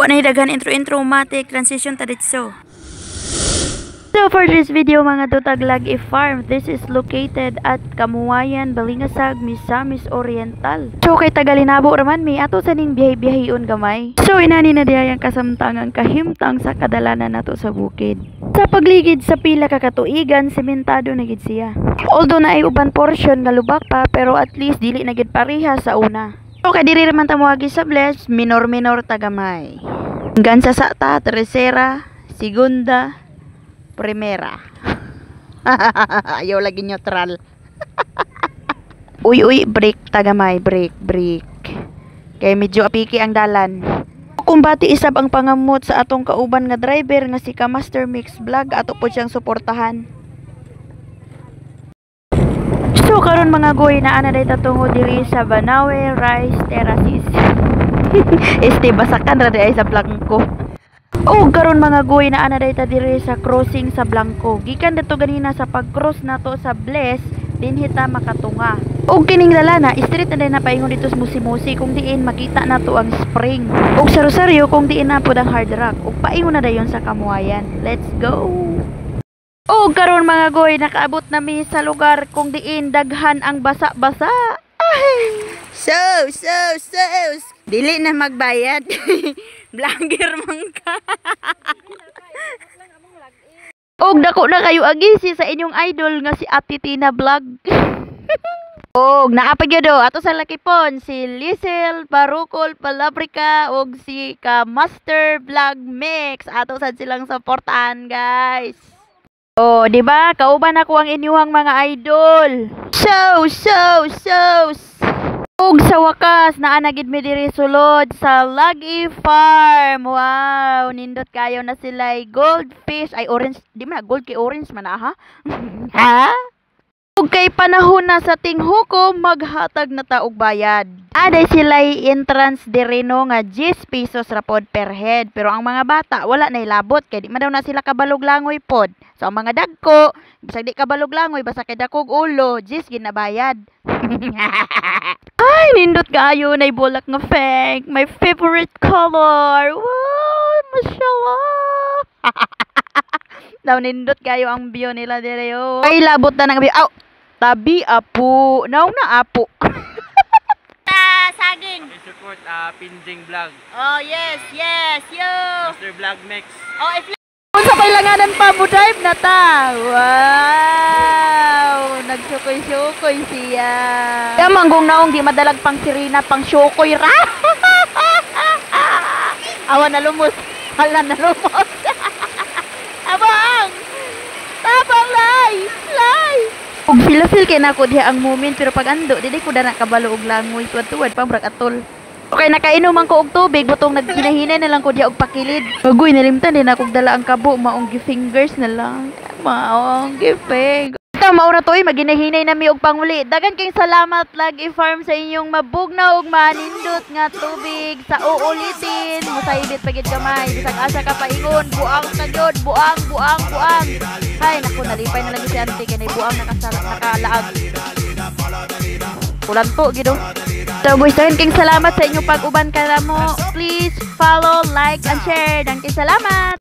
Wa na daghan intro matic transition ta ditso. So for this video mga dutag Lagi Farm, this is located at Kamuwayan, Balingasag, Misamis Oriental. So kay Tagalinabo raman mi ato sa ning biyahe-biyaheon gamay. So inani na diay ang kasamtangang kahimtang sa kadalanan nato sa bukid. Sa pagligid sa pila ka katuigan, sementado na gid siya. Although na ay uban portion nga lubak pa, pero at least dili na gid pareha sa una. So kay diri man ta moagi sa bless, minor tagamay. Gansa sa ta, tercera, segunda, primera. Ayaw lagi neutral. uy, break tagamay, break. Kay medyo apiki ang dalan. Kung bati isab ang pangamot sa atong kauban nga driver nga si ka Master Mix Vlog, ato po siyang suportahan. So karon mga goy na ana day tatungo diri sa Banawe Rice Terraces. Este basakan ra ay sa Blanco. O karon mga goy na ana day ta diri sa crossing sa Blanco. Gikan dito ganina sa pag-cross nato sa Bless, dinhi ta makatunga. Og kining lalana, street na na paingon dito sa Musi-Musi kung diin makita nato ang spring. Og sa Rosario kung diin na pud ang Hard Rock. Og paingon na dayon sa Kamuwayan. Let's go. Og karon mga goy, nakaabot na mi sa lugar kung diin daghan ang basa-basa. Ay! So. Dili na magbayad. Vlogger man ka. Og dako na kayo agisi sa inyong idol nga si Ate Tina Vlog. Og naapagyodo ato sa lakipon si Liesel Barukol Palabrika og si ka Master Vlog Mix. Ato sad silang suportahan, guys. Oh, di ba? Kauban ako ang inyuhang mga idol. So. Og sa wakas, naanagid mi diri sulod sa Lagi Farm. Wow, nindot kayo na sila goldfish. Ay, orange. Di man, gold kay orange man ha? Ha? Og kay panahon na sa tinghukom, maghatag na ta og bayad. Aday sila'y entrance direno nga 10 pesos ra pod per head. Pero ang mga bata, wala na ilabot. Kaya di man daw na sila kabalog langoy pod. So ang mga dagko, bisag di kabalog langoy, basta kay dakog ulo, 10 ginabayad. Ay, nindot kayo na bulak nga fake. My favorite color. Wow, mashallah. Daw nindot kayo ang view nila dire. Ay, labot na ng view. Aw, tabi apo. Now na apo. Saging. I-support Pinjing Vlog. Oh, yes, yo. Master Vlog Mix. Oh, if sa pailanganan pa mo drive na ta. Wow, nagsukoy-sukoy siya. Kaya manggong naong di madalag pang sirina, pang syukoy ra. Awan na lumos. Hala na lumos. Abang! Tabang, lay! Ug feel kay nako diha ang moment, pero pag ando dili ko na kabalo og langoy tuwad-tuwad pang brak atol. Okay, nakainom man ko og tubig, butong naghinahinay na lang ko diha og pakilid. Bagoy nalimtan din ako dala ang kabo, maong fingers na lang. Maong gipeg. Ito maura to maginahinay na mi og panguli. Dagan kayong salamat Lagi Farm sa inyong mabugnaw og manindot nga tubig sa uulitin. Musaybit pagid gamay, bisag asa ka paingon, buang ka jud, buang. Hay naku, nalipay na lang si Auntie kay buang nakalaag. Kulanto gido. So boys, dagan kayong salamat sa inyong pag-uban kala mo. Please follow, like and share. Dagan kayong salamat.